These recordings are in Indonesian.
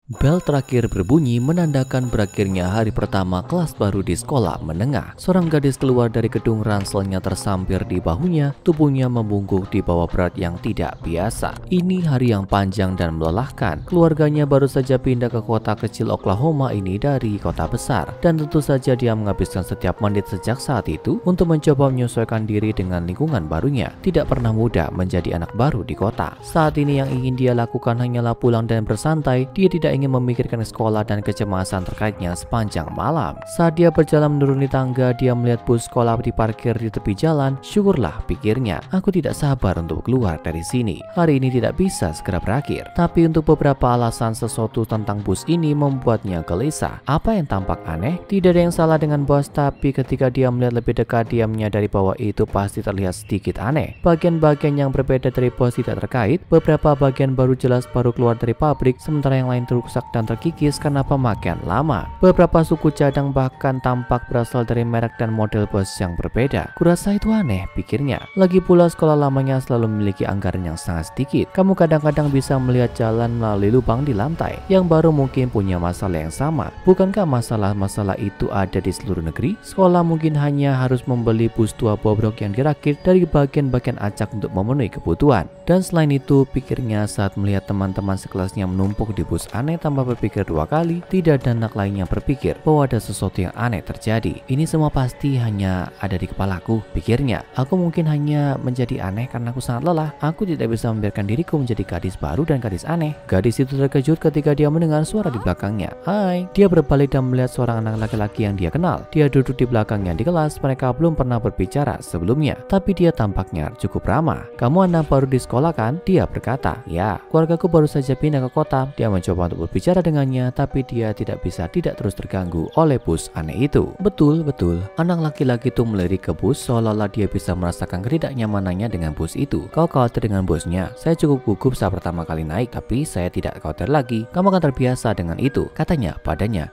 Bel terakhir berbunyi menandakan berakhirnya hari pertama kelas baru di sekolah menengah. Seorang gadis keluar dari gedung, ranselnya tersampir di bahunya, tubuhnya membungkuk di bawah berat yang tidak biasa. Ini hari yang panjang dan melelahkan. Keluarganya baru saja pindah ke kota kecil Oklahoma ini dari kota besar, dan tentu saja dia menghabiskan setiap menit sejak saat itu untuk mencoba menyesuaikan diri dengan lingkungan barunya. Tidak pernah mudah menjadi anak baru di kota. Saat ini yang ingin dia lakukan hanyalah pulang dan bersantai. Dia tidak ingin memikirkan sekolah dan kecemasan terkaitnya sepanjang malam. Saat dia berjalan menuruni tangga, dia melihat bus sekolah diparkir di tepi jalan. Syukurlah, pikirnya, aku tidak sabar untuk keluar dari sini. Hari ini tidak bisa segera berakhir. Tapi untuk beberapa alasan, sesuatu tentang bus ini membuatnya gelisah. Apa yang tampak aneh? Tidak ada yang salah dengan bus, tapi ketika dia melihat lebih dekat, dia menyadari bahwa itu pasti terlihat sedikit aneh. Bagian-bagian yang berbeda dari bus tidak terkait. Beberapa bagian baru jelas baru keluar dari pabrik, sementara yang lain rusak dan terkikis karena pemakaian lama. Beberapa suku cadang bahkan tampak berasal dari merek dan model bus yang berbeda. Kurasa itu aneh, pikirnya. Lagi pula sekolah lamanya selalu memiliki anggaran yang sangat sedikit. Kamu kadang-kadang bisa melihat jalan melalui lubang di lantai. Yang baru mungkin punya masalah yang sama. Bukankah masalah-masalah itu ada di seluruh negeri? Sekolah mungkin hanya harus membeli bus tua bobrok yang dirakit dari bagian-bagian acak untuk memenuhi kebutuhan. Dan selain itu, pikirnya saat melihat teman-teman sekelasnya menumpuk di bus aneh tanpa berpikir dua kali, tidak ada anak lain yang berpikir bahwa ada sesuatu yang aneh terjadi. Ini semua pasti hanya ada di kepalaku, pikirnya. Aku mungkin hanya menjadi aneh karena aku sangat lelah. Aku tidak bisa membiarkan diriku menjadi gadis baru dan gadis aneh. Gadis itu terkejut ketika dia mendengar suara di belakangnya. Hai, dia berbalik dan melihat seorang anak laki-laki yang dia kenal. Dia duduk di belakangnya di kelas. Mereka belum pernah berbicara sebelumnya, tapi dia tampaknya cukup ramah. Kamu anak baru di sekolah kan? Dia berkata. Ya, keluargaku baru saja pindah ke kota. Dia mencoba untuk berbicara dengannya, tapi dia tidak terus terganggu oleh bus aneh itu. Betul. Anak laki-laki itu melirik ke bus seolah-olah dia bisa merasakan ketidaknyamanannya dengan bus itu. Kau khawatir dengan busnya? Saya cukup gugup saat pertama kali naik, tapi saya tidak khawatir lagi. Kamu akan terbiasa dengan itu, katanya padanya.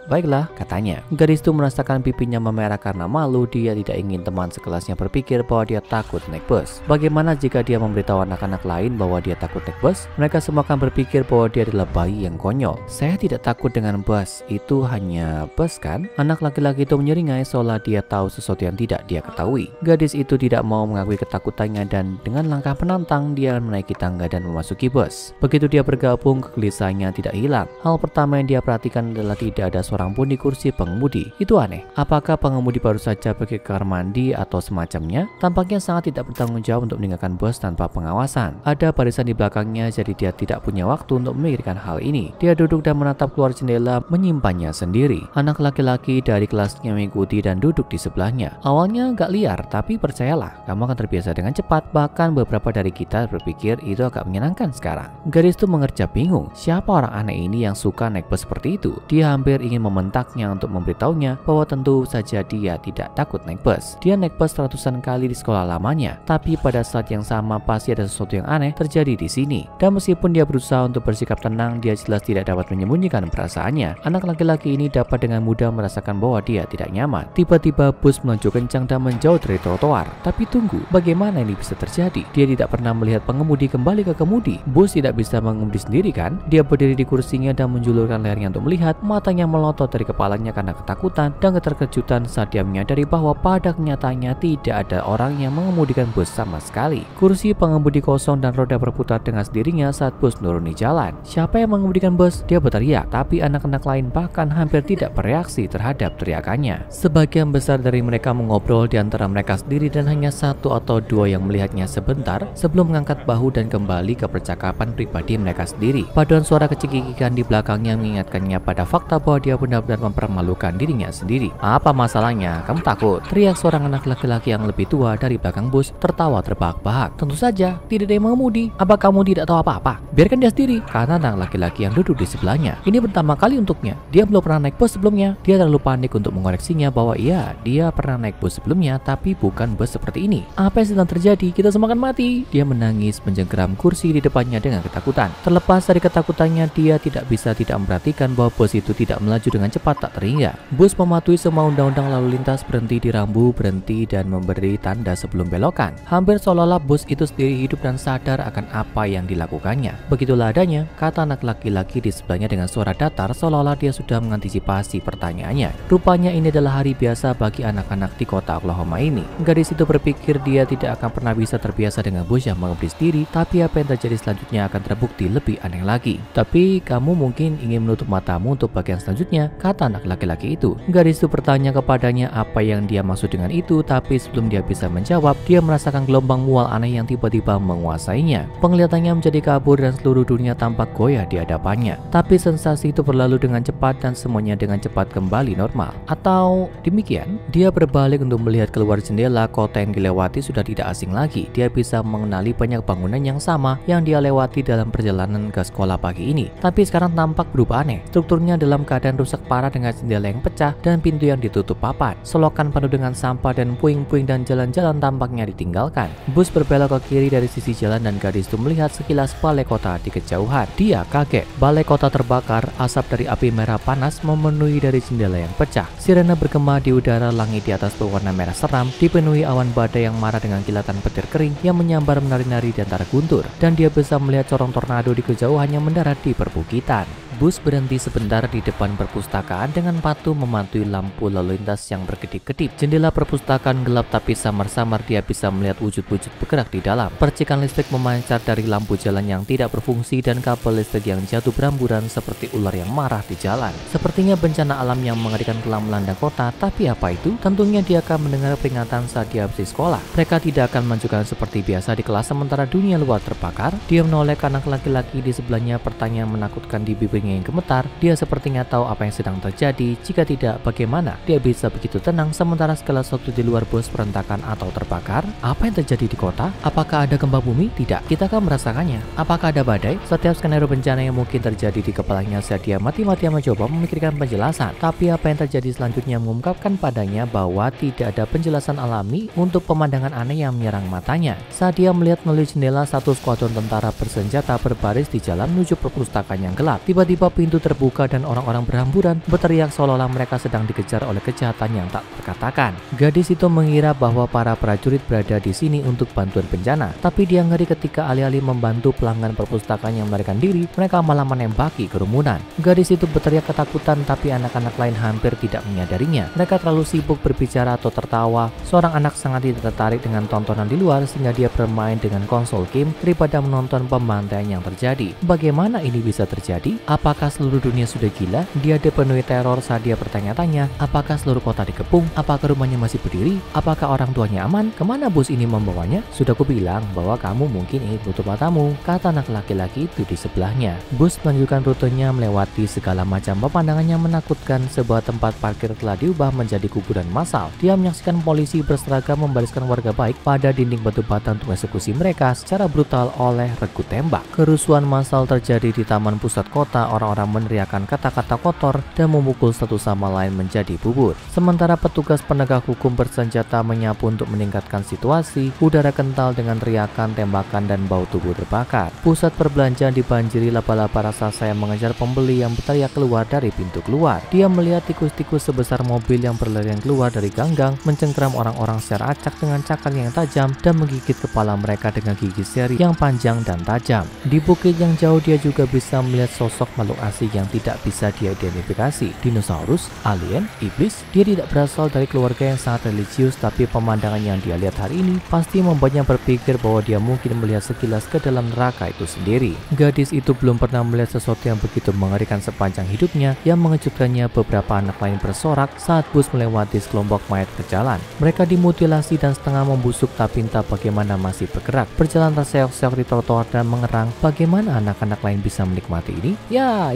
Baiklah, katanya. Gadis itu merasakan pipinya memerah karena malu. Dia tidak ingin teman sekelasnya berpikir bahwa dia takut naik bus. Bagaimana jika dia memberitahu anak-anak lain bahwa dia takut naik bus? Mereka semua akan berpikir bahwa dia adalah bayi yang konyol. Saya tidak takut dengan bus, itu hanya bus kan? Anak laki-laki itu menyeringai seolah dia tahu sesuatu yang tidak dia ketahui. Gadis itu tidak mau mengakui ketakutannya dan dengan langkah penantang dia menaiki tangga dan memasuki bus. Begitu dia bergabung, kegelisahannya tidak hilang. Hal pertama yang dia perhatikan adalah tidak ada seorang pun di kursi pengemudi. Itu aneh. Apakah pengemudi baru saja pergi ke kamar mandi atau semacamnya? Tampaknya sangat tidak bertanggung jawab untuk meninggalkan bus tanpa pengawasan. Ada barisan di belakangnya, jadi dia tidak punya waktu untuk memikirkan hal ini. Dia duduk dan menatap keluar jendela, menyimpannya sendiri. Anak laki-laki dari kelasnya mengikuti dan duduk di sebelahnya. Awalnya agak liar, tapi percayalah, kamu akan terbiasa dengan cepat. Bahkan beberapa dari kita berpikir itu agak menyenangkan sekarang. Gadis itu mengerjap bingung. Siapa orang aneh ini yang suka naik bus seperti itu? Dia hampir ingin membentaknya untuk memberitahunya bahwa tentu saja dia tidak takut naik bus. Dia naik bus ratusan kali di sekolah lamanya. Tapi pada saat yang sama pasti ada sesuatu yang aneh terjadi di sini. Dan meskipun dia berusaha untuk bersikap tenang, dia jelas tidak dapat menyembunyikan perasaannya. Anak laki-laki ini dapat dengan mudah merasakan bahwa dia tidak nyaman. Tiba-tiba bus melaju kencang dan menjauh dari trotoar. Tapi tunggu, bagaimana ini bisa terjadi? Dia tidak pernah melihat pengemudi kembali ke kemudi. Bus tidak bisa mengemudi sendiri kan? Dia berdiri di kursinya dan menjulurkan lehernya untuk melihat. Matanya melotot dari kepalanya karena ketakutan dan keterkejutan saat dia menyadari bahwa pada kenyataannya tidak ada orang yang mengemudikan bus sama sekali. Kursi pengemudi kosong dan roda berputar dengan sendirinya saat bus menuruni jalan. Siapa yang mengemudikan bus? Dia berteriak, tapi anak-anak lain bahkan hampir tidak bereaksi terhadap teriakannya. Sebagian besar dari mereka mengobrol di antara mereka sendiri dan hanya satu atau dua yang melihatnya sebentar sebelum mengangkat bahu dan kembali ke percakapan pribadi mereka sendiri. Paduan suara kecekikikan di belakangnya mengingatkannya pada fakta bahwa dia benar-benar mempermalukan dirinya sendiri. Apa masalahnya? Kamu takut? Teriak seorang anak laki-laki yang lebih tua dari belakang bus, tertawa terbahak-bahak. Tentu saja, tidak ada yang mengemudi. Apa kamu tidak tahu apa-apa? Biarkan dia sendiri, karena anak laki-laki yang duduk di sebelahnya. Ini pertama kali untuknya. Dia belum pernah naik bus sebelumnya. Dia terlalu panik untuk mengoreksinya bahwa iya, dia pernah naik bus sebelumnya, tapi bukan bus seperti ini. Apa yang sedang terjadi? Kita semua akan mati. Dia menangis menjengkeram kursi di depannya dengan ketakutan. Terlepas dari ketakutannya, dia tidak bisa tidak memperhatikan bahwa bus itu tidak melaju dengan cepat tak terhingga. Bus mematuhi semua undang-undang lalu lintas, berhenti di rambu, berhenti dan memberi tanda sebelum belokan. Hampir seolah-olah bus itu sendiri hidup dan sadar akan apa yang dilakukannya. Begitulah adanya, kata anak laki-laki di sebelahnya dengan suara datar seolah-olah dia sudah mengantisipasi pertanyaannya. Rupanya ini adalah hari biasa bagi anak-anak di kota Oklahoma ini. Gadis itu berpikir dia tidak akan pernah bisa terbiasa dengan bus yang mengubris diri, tapi apa yang terjadi selanjutnya akan terbukti lebih aneh lagi. Tapi kamu mungkin ingin menutup matamu untuk bagian selanjutnya, kata anak laki-laki itu. Gadis itu bertanya kepadanya apa yang dia maksud dengan itu, tapi sebelum dia bisa menjawab, dia merasakan gelombang mual aneh yang tiba-tiba menguasainya. Penglihatannya menjadi kabur dan seluruh dunia tampak goyah di hadapannya. Tapi sensasi itu berlalu dengan cepat dan semuanya dengan cepat kembali normal. Atau demikian, dia berbalik untuk melihat keluar jendela. Kota yang dilewati sudah tidak asing lagi. Dia bisa mengenali banyak bangunan yang sama yang dia lewati dalam perjalanan ke sekolah pagi ini. Tapi sekarang tampak berubah aneh. Strukturnya dalam keadaan rusak parah dengan jendela yang pecah dan pintu yang ditutup papat. Selokan penuh dengan sampah dan puing-puing dan jalan-jalan tampaknya ditinggalkan. Bus berbelok ke kiri dari sisi jalan dan gadis itu melihat sekilas balai kota di kejauhan. Dia kaget. Balai kota terbakar, asap dari api merah panas memenuhi dari jendela yang pecah. Sirene bergema di udara, langit di atas berwarna merah seram, dipenuhi awan badai yang marah dengan kilatan petir kering yang menyambar menari-nari di antara guntur. Dan dia bisa melihat corong tornado di kejauhan yang mendarat di perbukitan. Bus berhenti sebentar di depan perpustakaan dengan patuh memantui lampu lalu lintas yang berkedip-kedip. Jendela perpustakaan gelap tapi samar-samar dia bisa melihat wujud-wujud bergerak di dalam. Percikan listrik memancar dari lampu jalan yang tidak berfungsi dan kabel listrik yang jatuh beramburan seperti ular yang marah di jalan. Sepertinya bencana alam yang mengerikan telah melanda kota, tapi apa itu? Tentunya dia akan mendengar peringatan saat dia habis sekolah. Mereka tidak akan menunjukkan seperti biasa di kelas sementara dunia luar terbakar. Dia menoleh ke anak laki-laki di sebelahnya, pertanyaan menakutkan di bibirnya yang gemetar. Dia sepertinya tahu apa yang sedang terjadi. Jika tidak, bagaimana dia bisa begitu tenang sementara segala sesuatu di luar bus berantakan atau terbakar? Apa yang terjadi di kota? Apakah ada gempa bumi? Tidak, kita akan merasakannya. Apakah ada badai? Setiap skenario bencana yang mungkin terjadi di kepalanya saat dia mati-matian mencoba memikirkan penjelasan. Tapi apa yang terjadi selanjutnya mengungkapkan padanya bahwa tidak ada penjelasan alami untuk pemandangan aneh yang menyerang matanya. Saat dia melihat melalui jendela, satu skuadron tentara bersenjata berbaris di jalan menuju perpustakaan yang gelap. Tiba-tiba pintu terbuka dan orang-orang berhamburan berteriak seolah-olah mereka sedang dikejar oleh kejahatan yang tak terkatakan. Gadis itu mengira bahwa para prajurit berada di sini untuk bantuan bencana, tapi dia ngeri ketika alih-alih membantu pelanggan perpustakaan yang melarikan diri, mereka malah menembaki kerumunan. Gadis itu berteriak ketakutan, tapi anak-anak lain hampir tidak menyadarinya. Mereka terlalu sibuk berbicara atau tertawa. Seorang anak sangat tidak tertarik dengan tontonan di luar sehingga dia bermain dengan konsol game daripada menonton pembantaian yang terjadi. Bagaimana ini bisa terjadi? Apakah seluruh dunia sudah gila? Dia dipenuhi teror saat dia bertanya-tanya, apakah seluruh kota dikepung? Apakah rumahnya masih berdiri? Apakah orang tuanya aman? Kemana bus ini membawanya? Sudah kubilang bahwa kamu mungkin ingin tutup matamu, kata anak laki-laki itu di sebelahnya. Bus menunjukkan rutenya melewati segala macam pemandangan yang menakutkan. Sebuah tempat parkir telah diubah menjadi kuburan massal. Dia menyaksikan polisi berseragam membariskan warga baik pada dinding batu bata untuk eksekusi mereka secara brutal oleh regu tembak. Kerusuhan massal terjadi di taman pusat kota. Orang-orang meneriakkan kata-kata kotor dan memukul satu sama lain menjadi bubur. Sementara petugas penegak hukum bersenjata menyapu untuk meningkatkan situasi, udara kental dengan teriakan, tembakan, dan bau tubuh terbakar. Pusat perbelanjaan dibanjiri laba-laba raksasa yang mengejar pembeli yang berteriak keluar dari pintu keluar. Dia melihat tikus-tikus sebesar mobil yang berlarian keluar dari ganggang, mencengkram orang-orang secara acak dengan cakar yang tajam dan menggigit kepala mereka dengan gigi seri yang panjang dan tajam. Di bukit yang jauh dia juga bisa melihat sosok makhluk asing yang tidak bisa dia identifikasi. Dinosaurus, alien, iblis. Dia tidak berasal dari keluarga yang sangat religius, tapi pemandangan yang dia lihat hari ini pasti membuatnya berpikir bahwa dia mungkin melihat sekilas ke dalam neraka itu sendiri. Gadis itu belum pernah melihat sesuatu yang begitu mengerikan sepanjang hidupnya. Yang mengejutkannya, beberapa anak lain bersorak saat bus melewati sekelompok mayat berjalan. Mereka dimutilasi dan setengah membusuk, tapi entah bagaimana masih bergerak, berjalan terseok-seok di trotoar dan mengerang. Bagaimana anak-anak lain bisa menikmati ini? Ya,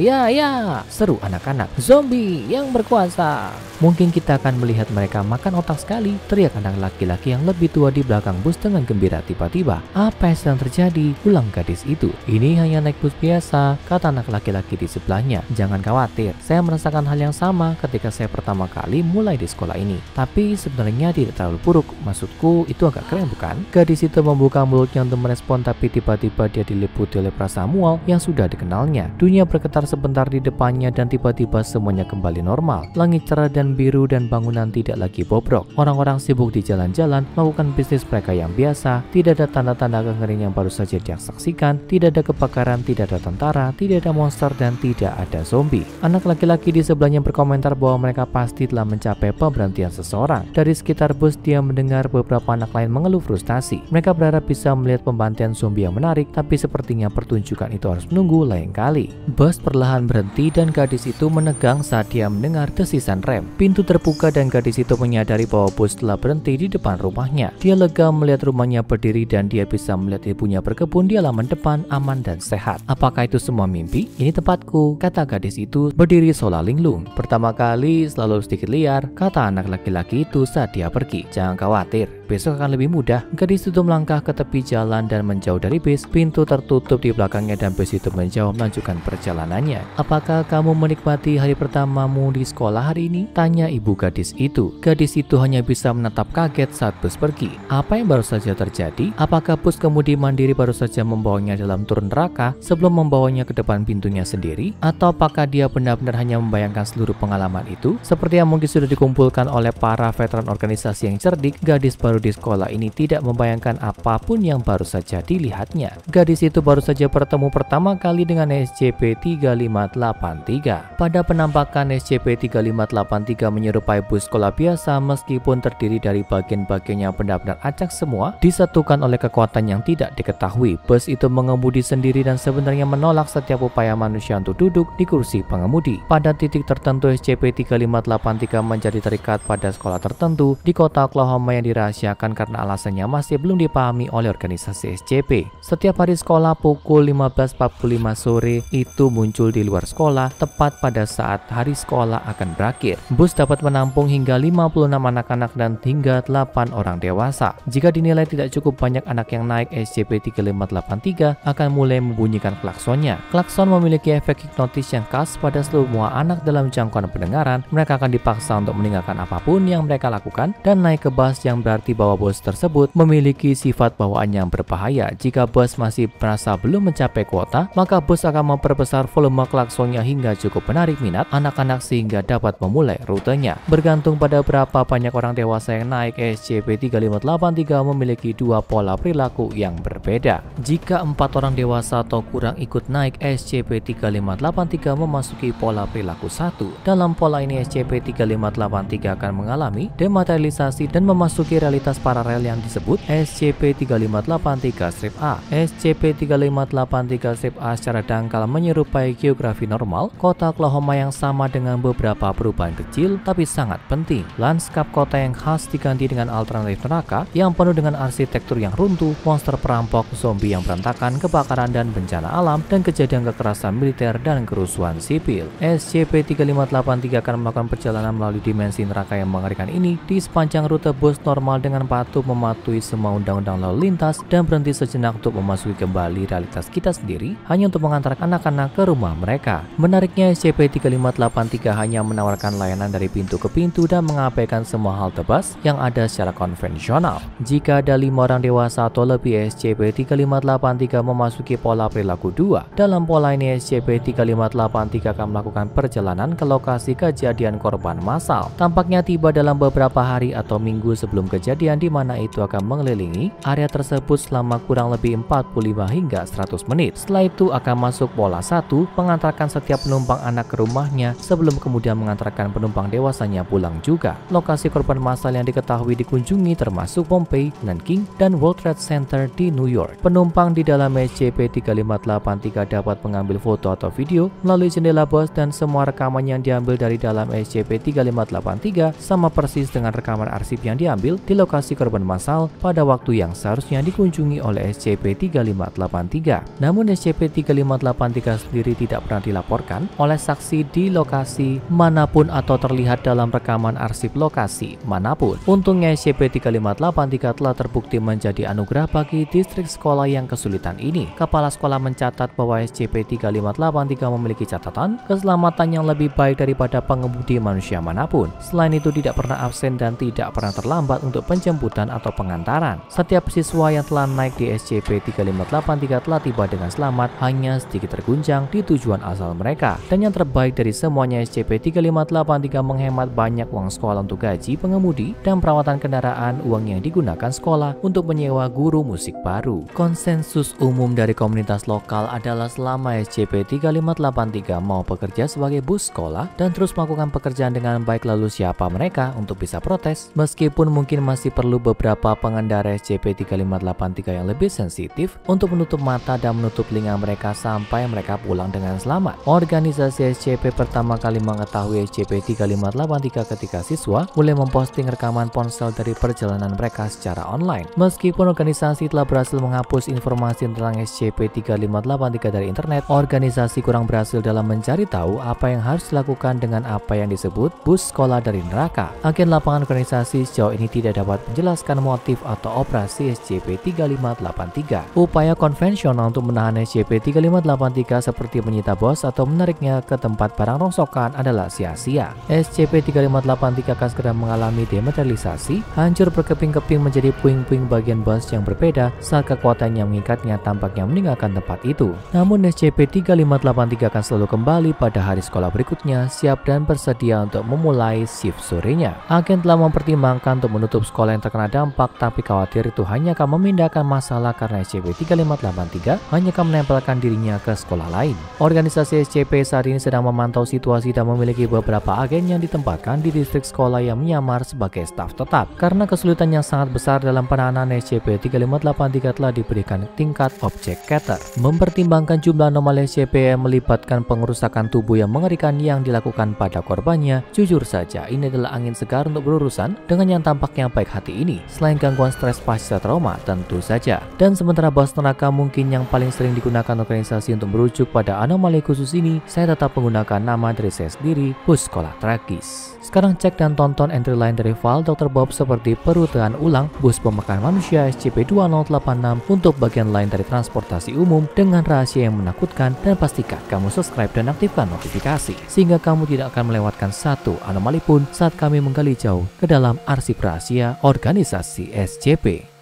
seru anak-anak. Zombie yang berkuasa. Mungkin kita akan melihat mereka makan otak sekali, teriak anak laki-laki yang lebih tua di belakang bus dengan gembira. Tiba-tiba, apa yang sedang terjadi? Ulang gadis itu. Ini hanya naik bus biasa, kata anak laki-laki di sebelahnya. Jangan khawatir, saya merasakan hal yang sama ketika saya pertama kali mulai di sekolah ini. Tapi sebenarnya tidak terlalu buruk. Maksudku, itu agak keren bukan? Gadis itu membuka mulutnya untuk merespon, tapi tiba-tiba dia diliputi oleh perasaan mual yang sudah dikenalnya. Dunia bergetar sebentar di depannya dan tiba-tiba semuanya kembali normal. Langit cerah dan biru dan bangunan tidak lagi bobrok. Orang-orang sibuk di jalan-jalan melakukan bisnis mereka yang biasa. Tidak ada tanda-tanda kengeringan yang baru saja disaksikan. Tidak ada kebakaran, tidak ada tentara, tidak ada monster, dan tidak ada zombie. Anak laki-laki di sebelahnya berkomentar bahwa mereka pasti telah mencapai pemberhentian seseorang. Dari sekitar bus dia mendengar beberapa anak lain mengeluh frustasi. Mereka berharap bisa melihat pembantian zombie yang menarik, tapi sepertinya pertunjukan itu harus menunggu lain kali. Bus perlahan berhenti dan gadis itu menegang saat dia mendengar desisan rem. Pintu terbuka dan gadis itu menyadari bahwa bus telah berhenti di depan rumahnya. Dia lega melihat rumahnya berdiri dan dia bisa melihat ibunya berkebun di halaman depan aman dan sehat. Apakah itu semua mimpi? Ini tempatku, kata gadis itu berdiri sola linglung. Pertama kali selalu sedikit liar, kata anak laki-laki itu saat dia pergi. Jangan khawatir, besok akan lebih mudah. Gadis itu melangkah ke tepi jalan dan menjauh dari bis. Pintu tertutup di belakangnya dan bis itu menjauh melanjutkan perjalanannya. Apakah kamu menikmati hari pertamamu di sekolah hari ini? Tanya ibu gadis itu. Gadis itu hanya bisa menatap kaget saat bus pergi. Apa yang baru saja terjadi? Apakah bus kemudi mandiri baru saja membawanya dalam turun neraka sebelum membawanya ke depan pintunya sendiri? Atau apakah dia benar-benar hanya membayangkan seluruh pengalaman itu? Seperti yang mungkin sudah dikumpulkan oleh para veteran organisasi yang cerdik, gadis baru di sekolah ini tidak membayangkan apapun yang baru saja dilihatnya. Gadis itu baru saja bertemu pertama kali dengan SCP-3583. Pada penampakan, SCP-3583 menyerupai bus sekolah biasa meskipun terdiri dari bagian-bagian yang benar-benar acak semua, disatukan oleh kekuatan yang tidak diketahui. Bus itu mengemudi sendiri dan sebenarnya menolak setiap upaya manusia untuk duduk di kursi pengemudi. Pada titik tertentu, SCP-3583 menjadi terikat pada sekolah tertentu di kota Oklahoma yang dirahasiakan karena alasannya masih belum dipahami oleh organisasi SCP. Setiap hari sekolah pukul 15.45 sore itu muncul di luar sekolah tepat pada saat hari sekolah akan berakhir. Bus dapat menampung hingga 56 anak-anak dan hingga 8 orang dewasa. Jika dinilai tidak cukup banyak anak yang naik, SCP-3583 akan mulai membunyikan klaksonnya. Klakson memiliki efek hipnotis yang khas pada semua anak dalam jangkauan pendengaran. Mereka akan dipaksa untuk meninggalkan apapun yang mereka lakukan dan naik ke bus, yang berarti bahwa bus tersebut memiliki sifat bawaan yang berbahaya. Jika bus masih merasa belum mencapai kuota, maka bus akan memperbesar volume klaksonnya hingga cukup menarik minat anak-anak sehingga dapat memulai rutenya. Bergantung pada berapa banyak orang dewasa yang naik, SCP-3583 memiliki dua pola perilaku yang berbeda. Jika 4 orang dewasa atau kurang ikut naik, SCP-3583 memasuki pola perilaku 1. Dalam pola ini, SCP-3583 akan mengalami dematerialisasi dan memasuki realitas paralel yang disebut SCP-3583-A. SCP-3583-A secara dangkal menyerupai geografi normal kota Oklahoma yang sama dengan beberapa perubahan kecil tapi sangat penting. Lanskap kota yang khas diganti dengan alternatif neraka yang penuh dengan arsitektur yang runtuh, monster perampok, zombie yang berantakan, kebakaran dan bencana alam, dan kejadian kekerasan militer dan kerusuhan sipil. SCP-3583 akan melakukan perjalanan melalui dimensi neraka yang mengerikan ini di sepanjang rute bus normal dengan patuh mematuhi semua undang-undang lalu lintas dan berhenti sejenak untuk memasuki kembali realitas kita sendiri hanya untuk mengantarkan anak-anak ke rumah mereka. Menariknya, SCP-3583 hanya menawarkan layanan dari pintu ke pintu dan mengabaikan semua halte bus yang ada secara konvensional. Jika ada 5 orang dewasa atau lebih, SCP-3583 memasuki pola perilaku 2. Dalam pola ini, SCP-3583 akan melakukan perjalanan ke lokasi kejadian korban massal. Tampaknya tiba dalam beberapa hari atau minggu sebelum kejadian, di mana itu akan mengelilingi area tersebut selama kurang lebih 45 hingga 100 menit. Setelah itu akan masuk pola 1, mengantarkan setiap penumpang anak ke rumahnya sebelum kemudian mengantarkan penumpang dewasanya pulang juga. Lokasi korban massal yang diketahui dikunjungi termasuk Pompeii, Nanking, dan World Trade Center di New York. Penumpang di dalam SCP-3583 dapat mengambil foto atau video melalui jendela bus dan semua rekaman yang diambil dari dalam SCP-3583 sama persis dengan rekaman arsip yang diambil di lokasi korban massal pada waktu yang seharusnya dikunjungi oleh SCP-3583. Namun SCP-3583 sendiri tidak pernah dilaporkan oleh saksi di lokasi manapun atau terlihat dalam rekaman arsip lokasi manapun. Untungnya SCP-3583 telah terbukti menjadi anugerah bagi distrik sekolah yang kesulitan ini. Kepala sekolah mencatat bahwa SCP-3583 memiliki catatan keselamatan yang lebih baik daripada pengemudi manusia manapun. Selain itu, tidak pernah absen dan tidak pernah terlambat untuk penjemputan atau pengantaran. Setiap siswa yang telah naik di SCP-3583 telah tiba dengan selamat, hanya sedikit terguncang di tujuan asal mereka. Dan yang terbaik dari semuanya, SCP-3583 menghemat banyak uang sekolah untuk gaji pengemudi dan perawatan kendaraan. Uang yang digunakan sekolah untuk menyewa guru musik baru. Konsensus umum dari komunitas lokal adalah selama SCP-3583 mau bekerja sebagai bus sekolah dan terus melakukan pekerjaan dengan baik, lalu siapa mereka untuk bisa protes? Meskipun mungkin masih perlu beberapa pengendara SCP-3583 yang lebih sensitif untuk menutup mata dan menutup telinga mereka sampai mereka pulang dengan selamat. Organisasi SCP pertama kali mengetahui SCP-3583 ketika siswa mulai memposting rekaman ponsel dari perjalanan mereka secara online. Meskipun organisasi telah berhasil menghapus informasi tentang SCP-3583 dari internet, organisasi kurang berhasil dalam mencari tahu apa yang harus dilakukan dengan apa yang disebut bus sekolah dari neraka. Agen lapangan organisasi sejauh ini tidak dapat menjelaskan motif atau operasi SCP-3583. Upaya konvensional untuk menahan SCP-3583 seperti menyita bos atau menariknya ke tempat barang rongsokan adalah sia-sia. SCP-3583 akan segera mengalami dematerialisasi, hancur berkeping-keping menjadi puing-puing bagian bos yang berbeda saat kekuatan yang mengikatnya tampaknya meninggalkan tempat itu. Namun SCP-3583 akan selalu kembali pada hari sekolah berikutnya, siap dan bersedia untuk memulai shift sorenya. Agen telah mempertimbangkan untuk menutup sekolah yang terkena dampak, tapi khawatir itu hanya akan memindahkan masalah karena SCP-3583 hanya akan menempelkan dirinya ke sekolah lain. Organisasi SCP saat ini sedang memantau situasi dan memiliki beberapa agen yang ditempatkan di distrik sekolah yang menyamar sebagai staf tetap. Karena kesulitan yang sangat besar dalam penahanan, SCP-3583 telah diberikan tingkat objek cater. Mempertimbangkan jumlah anomali SCP yang melibatkan pengerusakan tubuh yang mengerikan yang dilakukan pada korbannya, jujur saja ini adalah angin segar untuk berurusan dengan yang tampaknya baik hati ini. Selain gangguan stres pasca trauma, tentu saja. Dan sementara bos neraka mungkin yang paling sering digunakan organisasi untuk merujuk pada anomali khusus ini, saya tetap menggunakan nama dari saya sendiri, bus sekolah tragis. Sekarang cek dan tonton entry lain dari file Dr. Bob seperti perutihan ulang, bus pemakan manusia SCP-2086 untuk bagian lain dari transportasi umum dengan rahasia yang menakutkan, dan pastikan kamu subscribe dan aktifkan notifikasi sehingga kamu tidak akan melewatkan satu anomali pun saat kami menggali jauh ke dalam arsip rahasia organisasi SCP.